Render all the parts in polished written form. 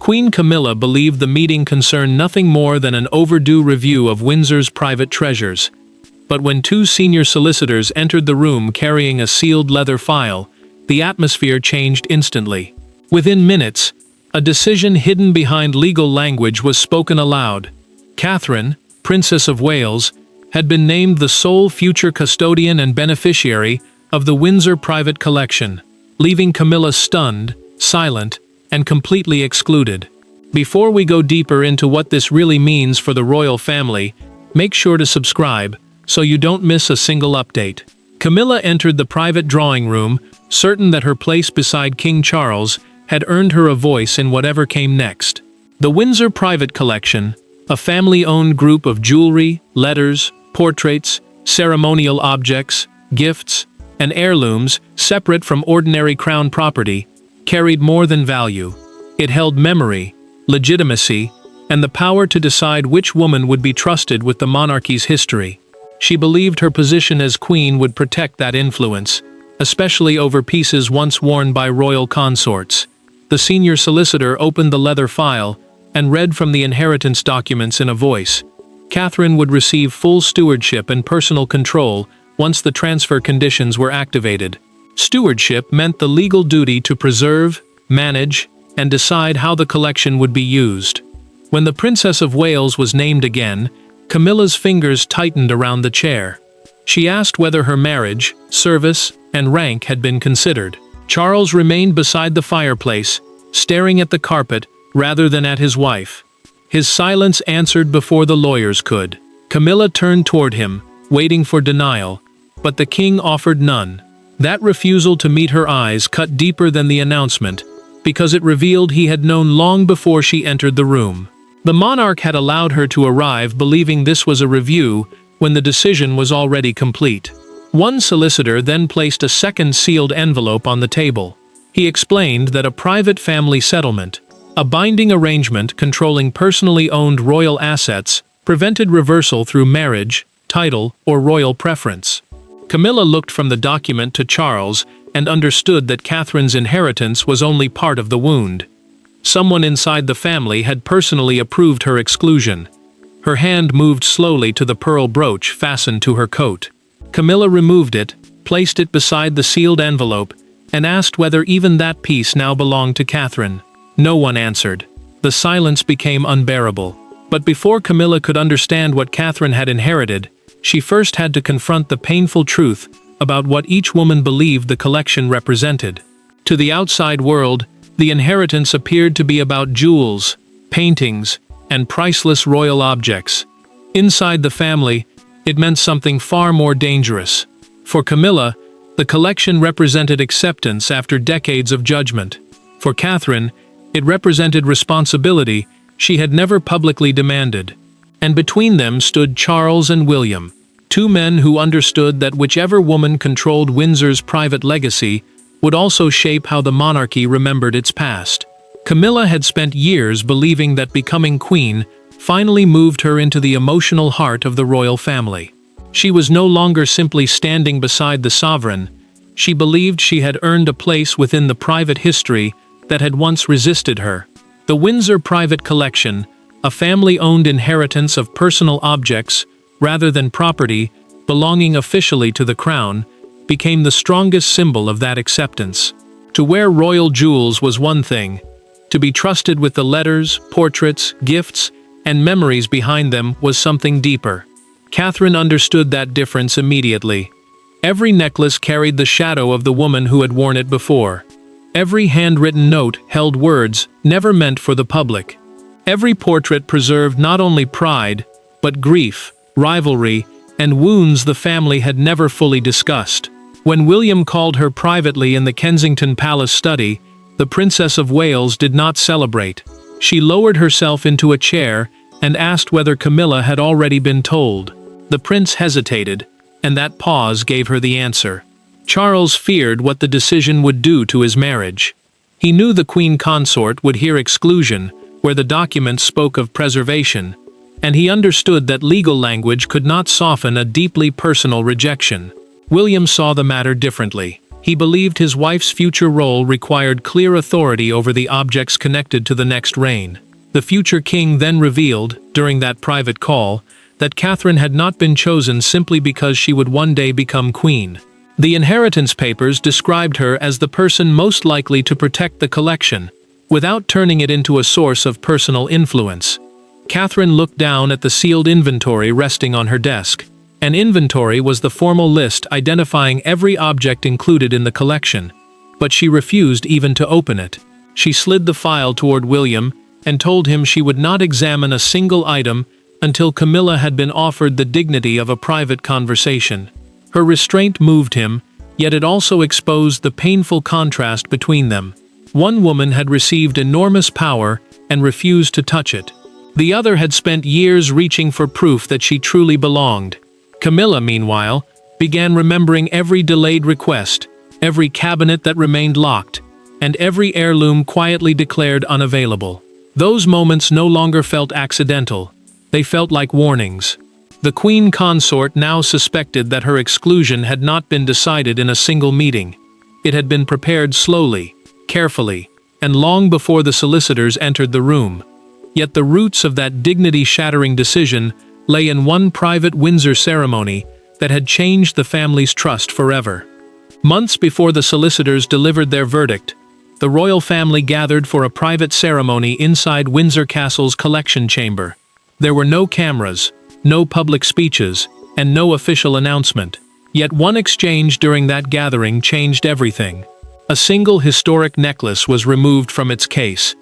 Queen Camilla believed the meeting concerned nothing more than an overdue review of Windsor's private treasures. But when two senior solicitors entered the room carrying a sealed leather file, the atmosphere changed instantly. Within minutes, a decision hidden behind legal language was spoken aloud. Catherine, Princess of Wales, had been named the sole future custodian and beneficiary of the Windsor Private Collection, leaving Camilla stunned, silent, and completely excluded. Before we go deeper into what this really means for the royal family, make sure to subscribe so you don't miss a single update. Camilla entered the private drawing room, certain that her place beside King Charles had earned her a voice in whatever came next. The Windsor Private Collection, a family-owned group of jewelry, letters, portraits, ceremonial objects, gifts, and heirlooms separate from ordinary crown property, carried more than value. It held memory, legitimacy, and the power to decide which woman would be trusted with the monarchy's history. She believed her position as queen would protect that influence, especially over pieces once worn by royal consorts. The senior solicitor opened the leather file and read from the inheritance documents in a voice. Catherine would receive full stewardship and personal control once the transfer conditions were activated. Stewardship meant the legal duty to preserve, manage, and decide how the collection would be used. When the Princess of Wales was named again, Camilla's fingers tightened around the chair. She asked whether her marriage, service, and rank had been considered. Charles remained beside the fireplace, staring at the carpet rather than at his wife. His silence answered before the lawyers could. Camilla turned toward him, waiting for denial, but the king offered none. That refusal to meet her eyes cut deeper than the announcement, because it revealed he had known long before she entered the room. The monarch had allowed her to arrive believing this was a review when the decision was already complete. One solicitor then placed a second sealed envelope on the table. He explained that a private family settlement, a binding arrangement controlling personally owned royal assets, prevented reversal through marriage, title, or royal preference. Camilla looked from the document to Charles and understood that Catherine's inheritance was only part of the wound. Someone inside the family had personally approved her exclusion. Her hand moved slowly to the pearl brooch fastened to her coat. Camilla removed it, placed it beside the sealed envelope, and asked whether even that piece now belonged to Catherine. No one answered. The silence became unbearable. But before Camilla could understand what Catherine had inherited, she first had to confront the painful truth about what each woman believed the collection represented. To the outside world, the inheritance appeared to be about jewels, paintings, and priceless royal objects. Inside the family, it meant something far more dangerous. For Camilla, the collection represented acceptance after decades of judgment. For Catherine, it represented responsibility she had never publicly demanded. And between them stood Charles and William, two men who understood that whichever woman controlled Windsor's private legacy would also shape how the monarchy remembered its past. Camilla had spent years believing that becoming queen finally moved her into the emotional heart of the royal family. She was no longer simply standing beside the sovereign. She believed she had earned a place within the private history that had once resisted her. The Windsor Private Collection, a family-owned inheritance of personal objects rather than property belonging officially to the crown, became the strongest symbol of that acceptance. To wear royal jewels was one thing. To be trusted with the letters, portraits, gifts, and memories behind them was something deeper. Catherine understood that difference immediately. Every necklace carried the shadow of the woman who had worn it before. Every handwritten note held words never meant for the public. Every portrait preserved not only pride, but grief, rivalry, and wounds the family had never fully discussed. When William called her privately in the Kensington Palace study, the Princess of Wales did not celebrate. She lowered herself into a chair and asked whether Camilla had already been told. The prince hesitated, and that pause gave her the answer. Charles feared what the decision would do to his marriage. He knew the queen consort would hear exclusion, where the documents spoke of preservation, and he understood that legal language could not soften a deeply personal rejection. William saw the matter differently. He believed his wife's future role required clear authority over the objects connected to the next reign. The future king then revealed, during that private call, that Catherine had not been chosen simply because she would one day become queen. The inheritance papers described her as the person most likely to protect the collection, without turning it into a source of personal influence. Catherine looked down at the sealed inventory resting on her desk. An inventory was the formal list identifying every object included in the collection, but she refused even to open it. She slid the file toward William and told him she would not examine a single item until Camilla had been offered the dignity of a private conversation. Her restraint moved him, yet it also exposed the painful contrast between them. One woman had received enormous power and refused to touch it. The other had spent years reaching for proof that she truly belonged. Camilla, meanwhile, began remembering every delayed request, every cabinet that remained locked, and every heirloom quietly declared unavailable. Those moments no longer felt accidental. They felt like warnings. The queen consort now suspected that her exclusion had not been decided in a single meeting. It had been prepared slowly, carefully, and long before the solicitors entered the room. Yet the roots of that dignity-shattering decision lay in one private Windsor ceremony that had changed the family's trust forever. Months before the solicitors delivered their verdict, the royal family gathered for a private ceremony inside Windsor Castle's collection chamber. There were no cameras, no public speeches, and no official announcement. Yet one exchange during that gathering changed everything. A single historic necklace was removed from its case.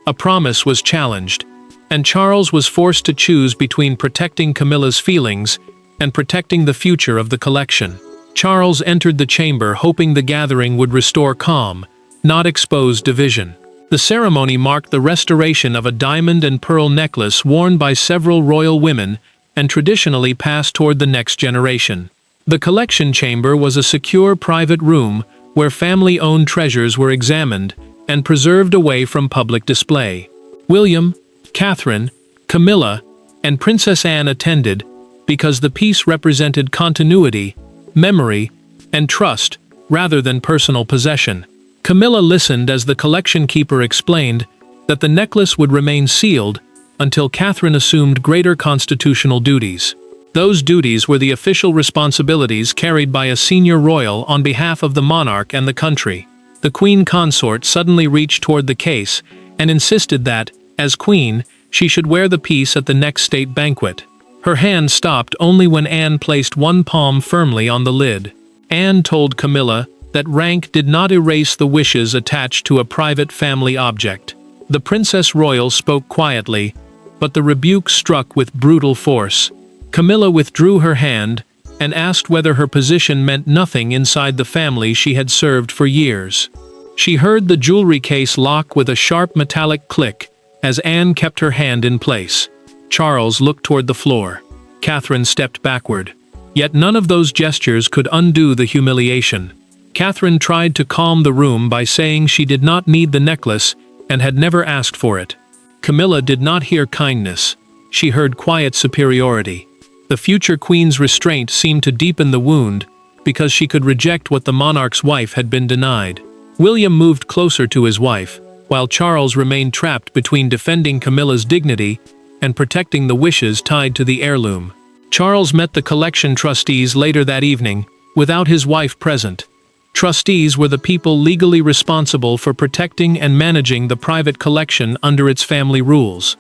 A promise was challenged, and Charles was forced to choose between protecting Camilla's feelings and protecting the future of the collection. Charles entered the chamber hoping the gathering would restore calm, not expose division. The ceremony marked the restoration of a diamond and pearl necklace worn by several royal women and traditionally passed toward the next generation. The collection chamber was a secure private room where family-owned treasures were examined and preserved away from public display. William, Catherine, Camilla, and Princess Anne attended because the piece represented continuity, memory, and trust rather than personal possession. Camilla listened as the collection keeper explained that the necklace would remain sealed until Catherine assumed greater constitutional duties. Those duties were the official responsibilities carried by a senior royal on behalf of the monarch and the country. The queen consort suddenly reached toward the case and insisted that, as queen, she should wear the piece at the next state banquet. Her hand stopped only when Anne placed one palm firmly on the lid. Anne told Camilla that rank did not erase the wishes attached to a private family object. The Princess Royal spoke quietly, but the rebuke struck with brutal force. Camilla withdrew her hand and asked whether her position meant nothing inside the family she had served for years. She heard the jewelry case lock with a sharp metallic click as Anne kept her hand in place. Charles looked toward the floor. Catherine stepped backward. Yet none of those gestures could undo the humiliation. Catherine tried to calm the room by saying she did not need the necklace and had never asked for it. Camilla did not hear kindness. She heard quiet superiority. The future queen's restraint seemed to deepen the wound because she could reject what the monarch's wife had been denied. William moved closer to his wife, while Charles remained trapped between defending Camilla's dignity and protecting the wishes tied to the heirloom. Charles met the collection trustees later that evening, without his wife present. Trustees were the people legally responsible for protecting and managing the private collection under its family rules.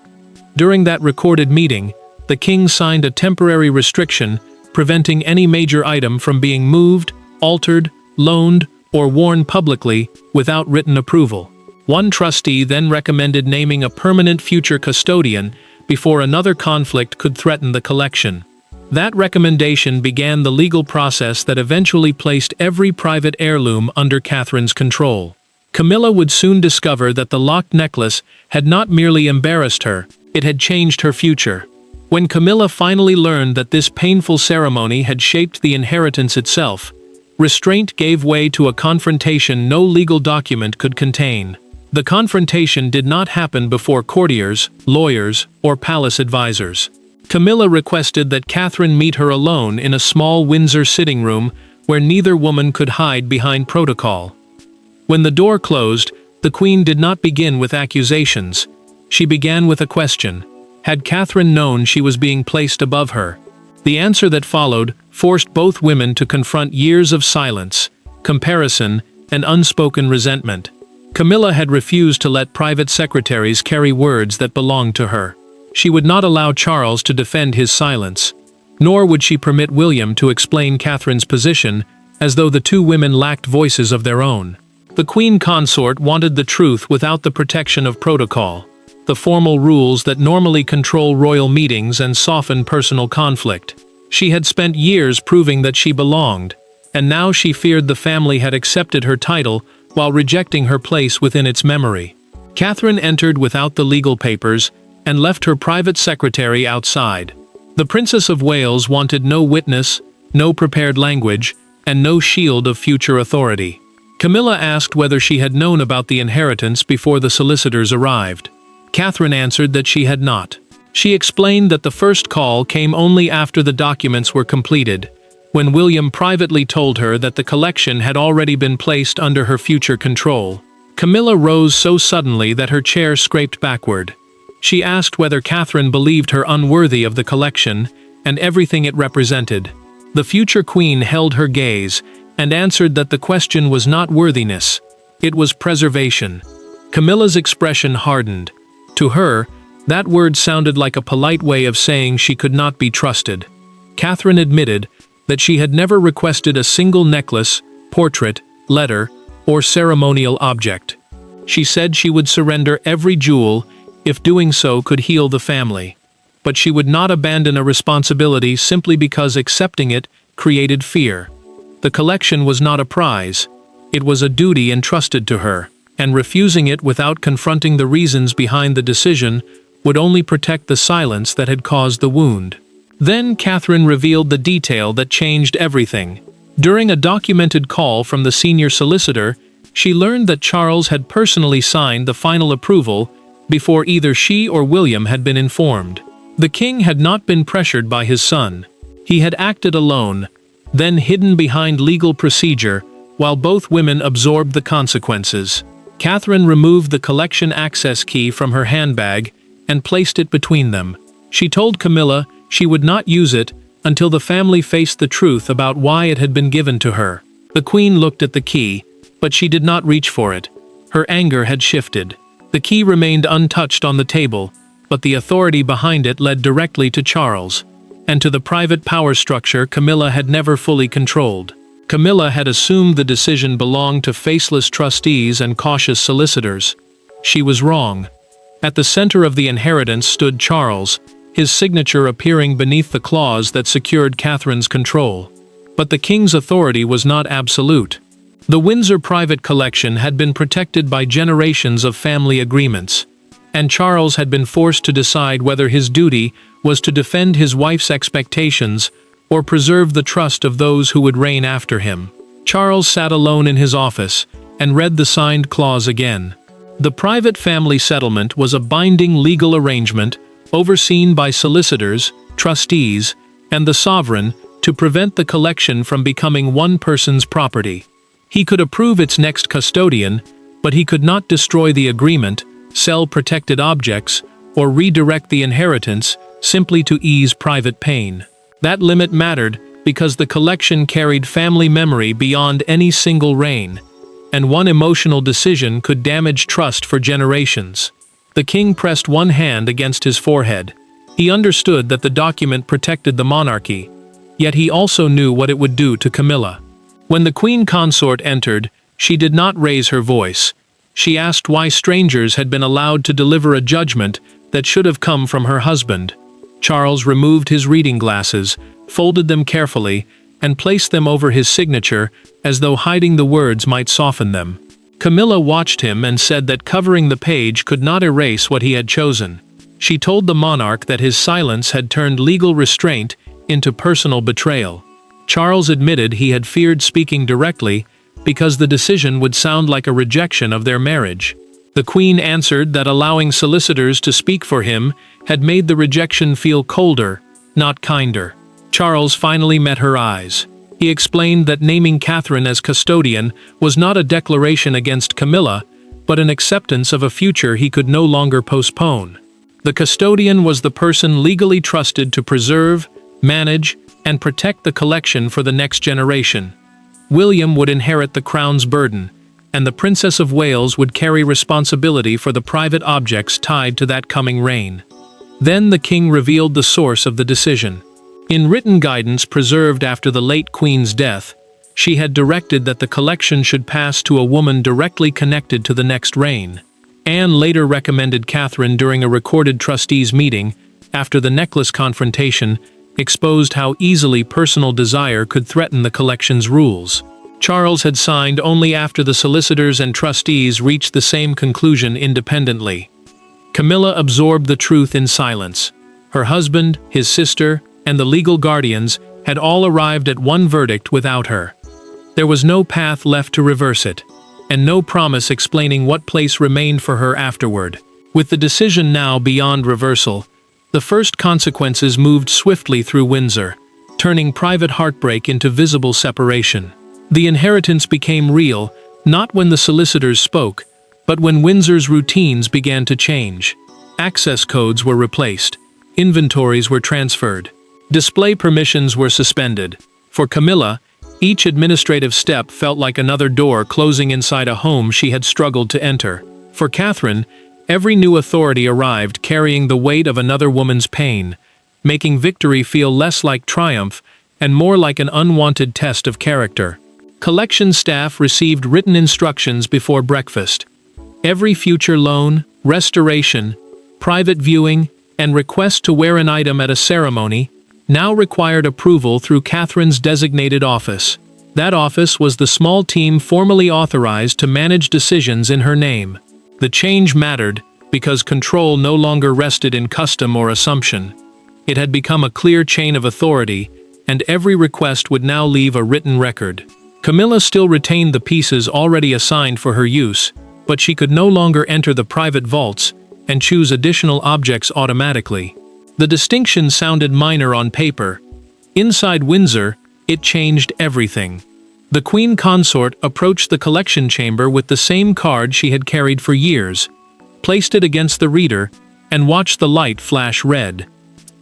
During that recorded meeting, the king signed a temporary restriction preventing any major item from being moved, altered, loaned, or worn publicly without written approval. One trustee then recommended naming a permanent future custodian before another conflict could threaten the collection. That recommendation began the legal process that eventually placed every private heirloom under Catherine's control. Camilla would soon discover that the locked necklace had not merely embarrassed her, it had changed her future. When Camilla finally learned that this painful ceremony had shaped the inheritance itself, restraint gave way to a confrontation no legal document could contain. The confrontation did not happen before courtiers, lawyers, or palace advisors. Camilla requested that Catherine meet her alone in a small Windsor sitting room where neither woman could hide behind protocol. When the door closed, the Queen did not begin with accusations. She began with a question. Had Catherine known she was being placed above her? The answer that followed forced both women to confront years of silence, comparison, and unspoken resentment. Camilla had refused to let private secretaries carry words that belonged to her. She would not allow Charles to defend his silence, nor would she permit William to explain Catherine's position as though the two women lacked voices of their own. The Queen Consort wanted the truth without the protection of protocol, the formal rules that normally control royal meetings and soften personal conflict. She had spent years proving that she belonged, and now she feared the family had accepted her title while rejecting her place within its memory. Catherine entered without the legal papers and left her private secretary outside. The Princess of Wales wanted no witness, no prepared language, and no shield of future authority. Camilla asked whether she had known about the inheritance before the solicitors arrived. Catherine answered that she had not. She explained that the first call came only after the documents were completed, when William privately told her that the collection had already been placed under her future control. Camilla rose so suddenly that her chair scraped backward. She asked whether Catherine believed her unworthy of the collection and everything it represented. The future queen held her gaze and answered that the question was not worthiness, it was preservation. Camilla's expression hardened. To her, that word sounded like a polite way of saying she could not be trusted. Catherine admitted that she had never requested a single necklace, portrait, letter, or ceremonial object. She said she would surrender every jewel if doing so could heal the family. But she would not abandon a responsibility simply because accepting it created fear. The collection was not a prize. It was a duty entrusted to her, and refusing it without confronting the reasons behind the decision would only protect the silence that had caused the wound. Then Catherine revealed the detail that changed everything. During a documented call from the senior solicitor, she learned that Charles had personally signed the final approval before either she or William had been informed. The king had not been pressured by his son. He had acted alone, then hidden behind legal procedure, while both women absorbed the consequences. Catherine removed the collection access key from her handbag and placed it between them. She told Camilla she would not use it until the family faced the truth about why it had been given to her. The Queen looked at the key, but she did not reach for it. Her anger had shifted. The key remained untouched on the table, but the authority behind it led directly to Charles, and to the private power structure Camilla had never fully controlled. Camilla had assumed the decision belonged to faceless trustees and cautious solicitors. She was wrong. At the center of the inheritance stood Charles, his signature appearing beneath the clause that secured Catherine's control. But the king's authority was not absolute. The Windsor Private Collection had been protected by generations of family agreements, and Charles had been forced to decide whether his duty was to defend his wife's expectations or preserve the trust of those who would reign after him. Charles sat alone in his office and read the signed clause again. The private family settlement was a binding legal arrangement overseen by solicitors, trustees, and the sovereign to prevent the collection from becoming one person's property. He could approve its next custodian, but he could not destroy the agreement, sell protected objects, or redirect the inheritance simply to ease private pain. That limit mattered because the collection carried family memory beyond any single reign, and one emotional decision could damage trust for generations. The king pressed one hand against his forehead. He understood that the document protected the monarchy, yet he also knew what it would do to Camilla. When the queen consort entered, she did not raise her voice. She asked why strangers had been allowed to deliver a judgment that should have come from her husband. Charles removed his reading glasses, folded them carefully, and placed them over his signature as though hiding the words might soften them. Camilla watched him and said that covering the page could not erase what he had chosen. She told the monarch that his silence had turned legal restraint into personal betrayal. Charles admitted he had feared speaking directly because the decision would sound like a rejection of their marriage. The Queen answered that allowing solicitors to speak for him had made the rejection feel colder, not kinder. Charles finally met her eyes. He explained that naming Catherine as custodian was not a declaration against Camilla, but an acceptance of a future he could no longer postpone. The custodian was the person legally trusted to preserve, manage, and protect the collection for the next generation. William would inherit the crown's burden, and the Princess of Wales would carry responsibility for the private objects tied to that coming reign. Then the king revealed the source of the decision. In written guidance preserved after the late Queen's death, she had directed that the collection should pass to a woman directly connected to the next reign. Anne later recommended Catherine during a recorded trustees' meeting, after the necklace confrontation, exposed how easily personal desire could threaten the collection's rules. Charles had signed only after the solicitors and trustees reached the same conclusion independently. Camilla absorbed the truth in silence. Her husband, his sister, and the legal guardians had all arrived at one verdict without her. There was no path left to reverse it, and no promise explaining what place remained for her afterward. With the decision now beyond reversal, the first consequences moved swiftly through Windsor, turning private heartbreak into visible separation. The inheritance became real, not when the solicitors spoke, but when Windsor's routines began to change. Access codes were replaced. Inventories were transferred. Display permissions were suspended. For Camilla, each administrative step felt like another door closing inside a home she had struggled to enter. For Catherine, every new authority arrived carrying the weight of another woman's pain, making victory feel less like triumph and more like an unwanted test of character. Collection staff received written instructions before breakfast. Every future loan, restoration, private viewing, and request to wear an item at a ceremony now required approval through Catherine's designated office. That office was the small team formally authorized to manage decisions in her name. The change mattered because control no longer rested in custom or assumption. It had become a clear chain of authority, and every request would now leave a written record. Camilla still retained the pieces already assigned for her use, but she could no longer enter the private vaults and choose additional objects automatically. The distinction sounded minor on paper. Inside Windsor, it changed everything. The Queen Consort approached the collection chamber with the same card she had carried for years, placed it against the reader, and watched the light flash red.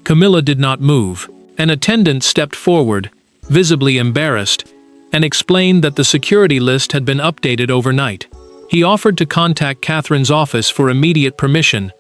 Camilla did not move. An attendant stepped forward, visibly embarrassed, and explained that the security list had been updated overnight. He offered to contact Catherine's office for immediate permission,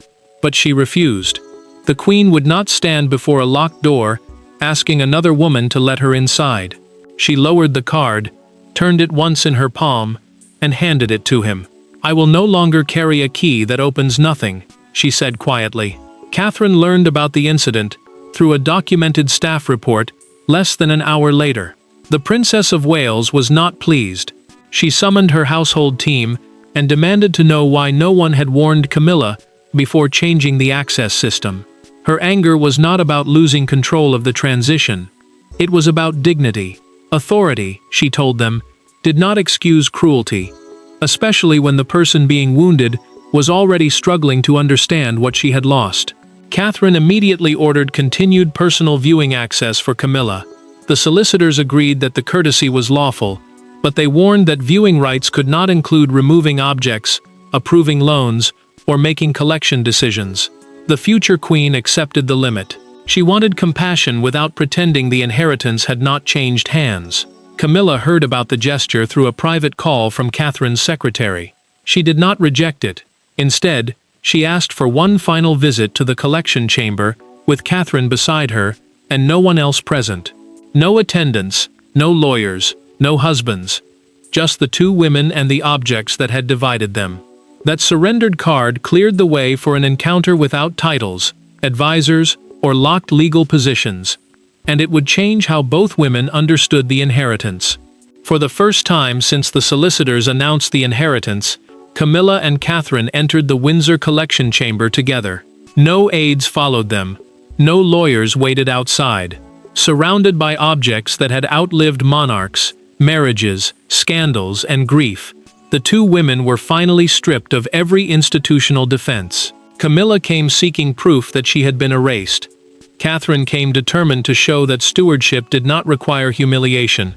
but she refused. The Queen would not stand before a locked door, asking another woman to let her inside. She lowered the card, turned it once in her palm, and handed it to him. "I will no longer carry a key that opens nothing," she said quietly. Catherine learned about the incident through a documented staff report less than an hour later. The Princess of Wales was not pleased. She summoned her household team and demanded to know why no one had warned Camilla before changing the access system. Her anger was not about losing control of the transition. It was about dignity. Authority, she told them, did not excuse cruelty, especially when the person being wounded was already struggling to understand what she had lost. Catherine immediately ordered continued personal viewing access for Camilla. The solicitors agreed that the courtesy was lawful, but they warned that viewing rights could not include removing objects, approving loans, or making collection decisions. The future queen accepted the limit. She wanted compassion without pretending the inheritance had not changed hands. Camilla heard about the gesture through a private call from Catherine's secretary. She did not reject it. Instead, she asked for one final visit to the collection chamber, with Catherine beside her, and no one else present. No attendants, no lawyers, no husbands. Just the two women and the objects that had divided them. That surrendered card cleared the way for an encounter without titles, advisors, or locked legal positions, and it would change how both women understood the inheritance. For the first time since the solicitors announced the inheritance, Camilla and Catherine entered the Windsor collection chamber together. No aides followed them. No lawyers waited outside. Surrounded by objects that had outlived monarchs, marriages, scandals, and grief, the two women were finally stripped of every institutional defense. Camilla came seeking proof that she had been erased. Catherine came determined to show that stewardship did not require humiliation.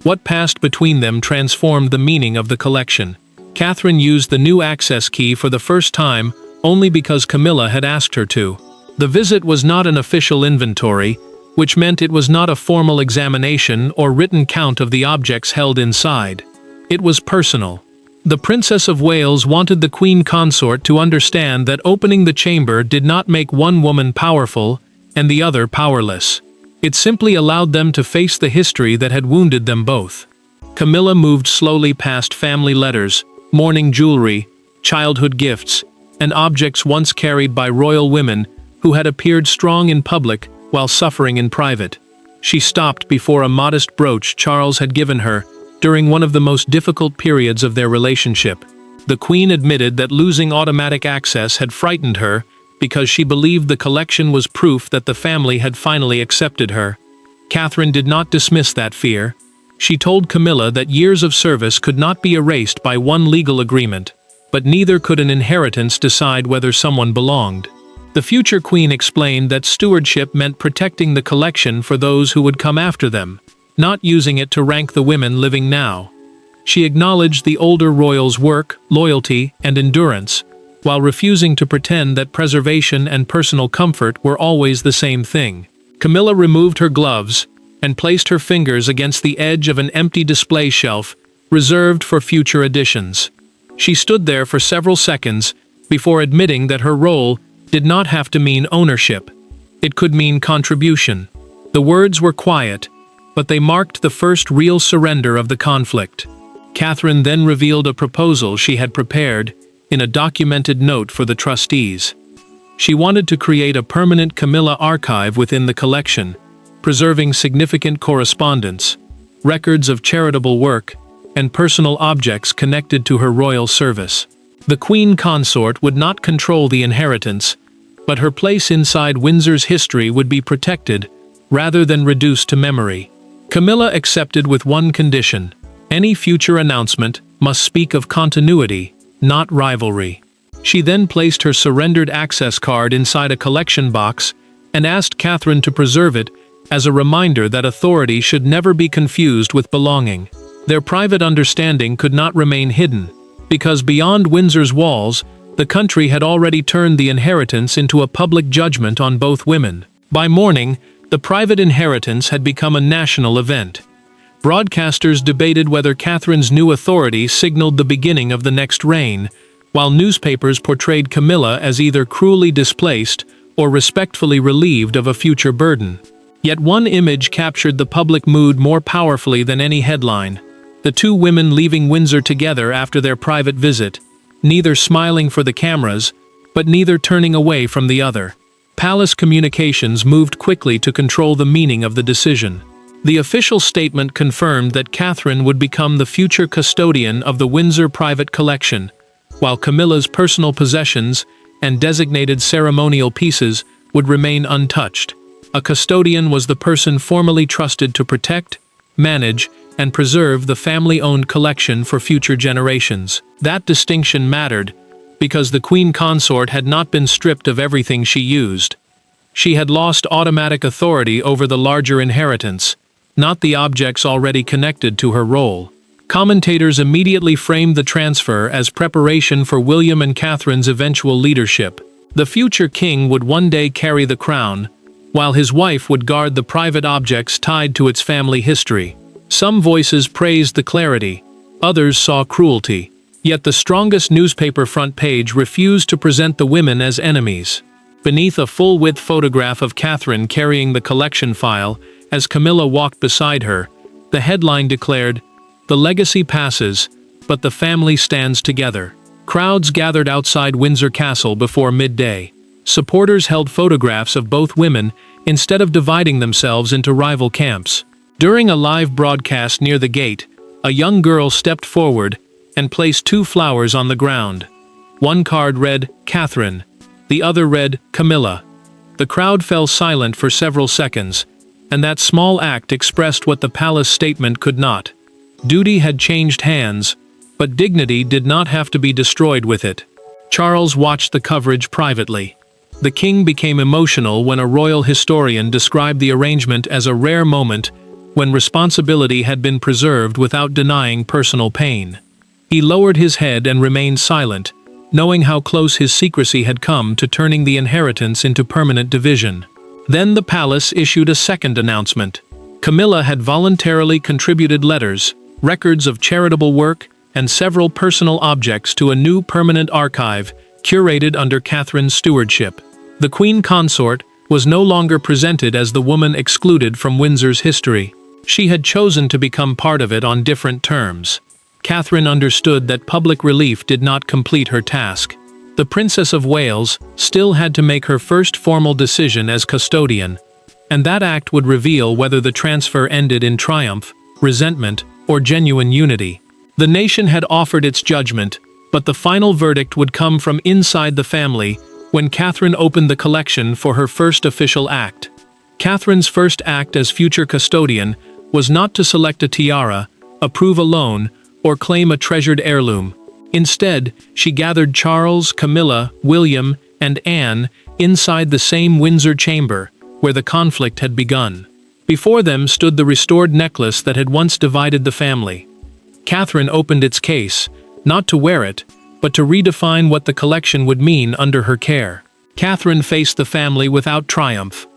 What passed between them transformed the meaning of the collection. Catherine used the new access key for the first time only because Camilla had asked her to. The visit was not an official inventory, which meant it was not a formal examination or written count of the objects held inside. It was personal. The Princess of Wales wanted the Queen Consort to understand that opening the chamber did not make one woman powerful and the other powerless. It simply allowed them to face the history that had wounded them both. Camilla moved slowly past family letters, mourning jewelry, childhood gifts, and objects once carried by royal women who had appeared strong in public while suffering in private. She stopped before a modest brooch Charles had given her during one of the most difficult periods of their relationship. The Queen admitted that losing automatic access had frightened her because she believed the collection was proof that the family had finally accepted her. Catherine did not dismiss that fear. She told Camilla that years of service could not be erased by one legal agreement, but neither could an inheritance decide whether someone belonged. The future queen explained that stewardship meant protecting the collection for those who would come after them, not using it to rank the women living now. She acknowledged the older royals' work, loyalty, and endurance, while refusing to pretend that preservation and personal comfort were always the same thing. Camilla removed her gloves and placed her fingers against the edge of an empty display shelf reserved for future editions. She stood there for several seconds before admitting that her role did not have to mean ownership. It could mean contribution. The words were quiet, but they marked the first real surrender of the conflict. Catherine then revealed a proposal she had prepared in a documented note for the trustees. She wanted to create a permanent Camilla archive within the collection, preserving significant correspondence, records of charitable work, and personal objects connected to her royal service. The Queen Consort would not control the inheritance, but her place inside Windsor's history would be protected rather than reduced to memory. Camilla accepted with one condition: any future announcement must speak of continuity, not rivalry. She then placed her surrendered access card inside a collection box and asked Catherine to preserve it as a reminder that authority should never be confused with belonging. Their private understanding could not remain hidden, because beyond Windsor's walls, the country had already turned the inheritance into a public judgment on both women. By morning, the private inheritance had become a national event. Broadcasters debated whether Catherine's new authority signaled the beginning of the next reign, while newspapers portrayed Camilla as either cruelly displaced or respectfully relieved of a future burden. Yet one image captured the public mood more powerfully than any headline: the two women leaving Windsor together after their private visit, neither smiling for the cameras, but neither turning away from the other. Palace communications moved quickly to control the meaning of the decision. The official statement confirmed that Catherine would become the future custodian of the Windsor Private Collection, while Camilla's personal possessions and designated ceremonial pieces would remain untouched. A custodian was the person formally trusted to protect, manage, and preserve the family-owned collection for future generations. That distinction mattered because the Queen Consort had not been stripped of everything she used. She had lost automatic authority over the larger inheritance, not the objects already connected to her role. Commentators immediately framed the transfer as preparation for William and Catherine's eventual leadership. The future king would one day carry the crown, while his wife would guard the private objects tied to its family history. Some voices praised the clarity, others saw cruelty. Yet the strongest newspaper front page refused to present the women as enemies. Beneath a full-width photograph of Catherine carrying the collection file, as Camilla walked beside her, the headline declared, "The legacy passes, but the family stands together." Crowds gathered outside Windsor Castle before midday. Supporters held photographs of both women instead of dividing themselves into rival camps. During a live broadcast near the gate, a young girl stepped forward and placed 2 flowers on the ground. One card read, "Catherine," the other read, "Camilla." The crowd fell silent for several seconds, and that small act expressed what the palace statement could not. Duty had changed hands, but dignity did not have to be destroyed with it. Charles watched the coverage privately. The king became emotional when a royal historian described the arrangement as a rare moment when responsibility had been preserved without denying personal pain. He lowered his head and remained silent, knowing how close his secrecy had come to turning the inheritance into permanent division. Then the palace issued a second announcement. Camilla had voluntarily contributed letters, records of charitable work, and several personal objects to a new permanent archive, curated under Catherine's stewardship. The Queen Consort was no longer presented as the woman excluded from Windsor's history. She had chosen to become part of it on different terms. Catherine understood that public relief did not complete her task. The Princess of Wales still had to make her first formal decision as custodian, and that act would reveal whether the transfer ended in triumph, resentment, or genuine unity. The nation had offered its judgment, but the final verdict would come from inside the family when Catherine opened the collection for her first official act. Catherine's first act as future custodian was not to select a tiara, approve a loan, or claim a treasured heirloom. Instead, she gathered Charles, Camilla, William, and Anne inside the same Windsor chamber, where the conflict had begun. Before them stood the restored necklace that had once divided the family. Catherine opened its case, not to wear it, but to redefine what the collection would mean under her care. Catherine faced the family without triumph.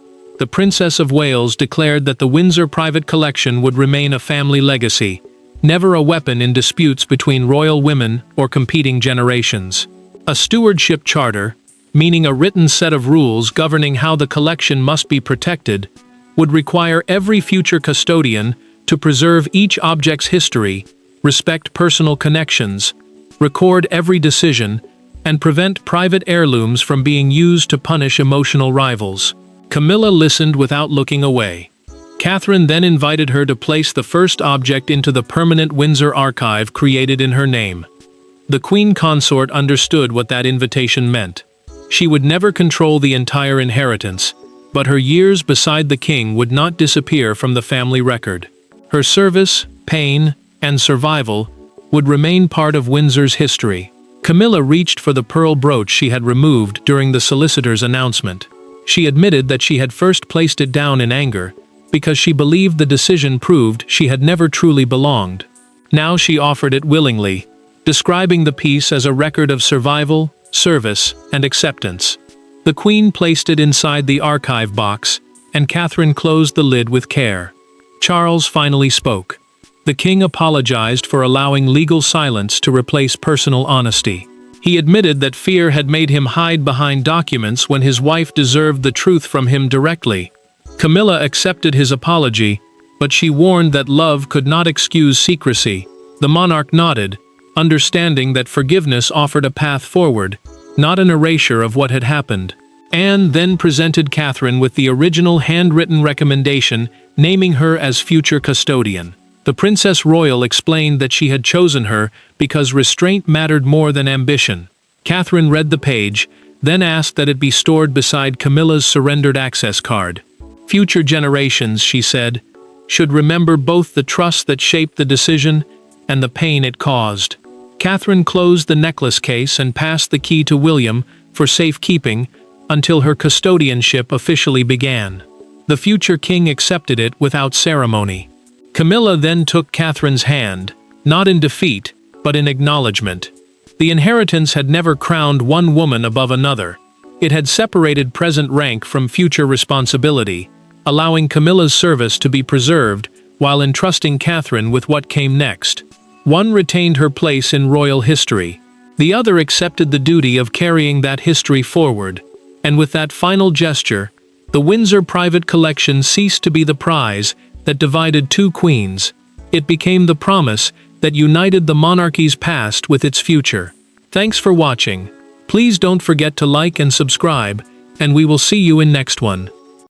The Princess of Wales declared that the Windsor Private Collection would remain a family legacy, never a weapon in disputes between royal women or competing generations. A stewardship charter, meaning a written set of rules governing how the collection must be protected, would require every future custodian to preserve each object's history, respect personal connections, record every decision, and prevent private heirlooms from being used to punish emotional rivals. Camilla listened without looking away. Catherine then invited her to place the first object into the permanent Windsor archive created in her name. The Queen Consort understood what that invitation meant. She would never control the entire inheritance, but her years beside the king would not disappear from the family record. Her service, pain, and survival would remain part of Windsor's history. Camilla reached for the pearl brooch she had removed during the solicitor's announcement. She admitted that she had first placed it down in anger, because she believed the decision proved she had never truly belonged. Now she offered it willingly, describing the piece as a record of survival, service, and acceptance. The Queen placed it inside the archive box, and Catherine closed the lid with care. Charles finally spoke. The king apologized for allowing legal silence to replace personal honesty. He admitted that fear had made him hide behind documents when his wife deserved the truth from him directly. Camilla accepted his apology, but she warned that love could not excuse secrecy. The monarch nodded, understanding that forgiveness offered a path forward, not an erasure of what had happened. Anne then presented Catherine with the original handwritten recommendation, naming her as future custodian. The Princess Royal explained that she had chosen her because restraint mattered more than ambition. Catherine read the page, then asked that it be stored beside Camilla's surrendered access card. Future generations, she said, should remember both the trust that shaped the decision and the pain it caused. Catherine closed the necklace case and passed the key to William for safekeeping until her custodianship officially began. The future king accepted it without ceremony. Camilla then took Catherine's hand, not in defeat, but in acknowledgement. The inheritance had never crowned one woman above another. It had separated present rank from future responsibility, allowing Camilla's service to be preserved while entrusting Catherine with what came next. One retained her place in royal history. The other accepted the duty of carrying that history forward. And with that final gesture, the Windsor Private Collection ceased to be the prize that divided two queens. It became the promise that united the monarchy's past with its future. Thanks for watching. Please don't forget to like and subscribe, and we will see you in next one.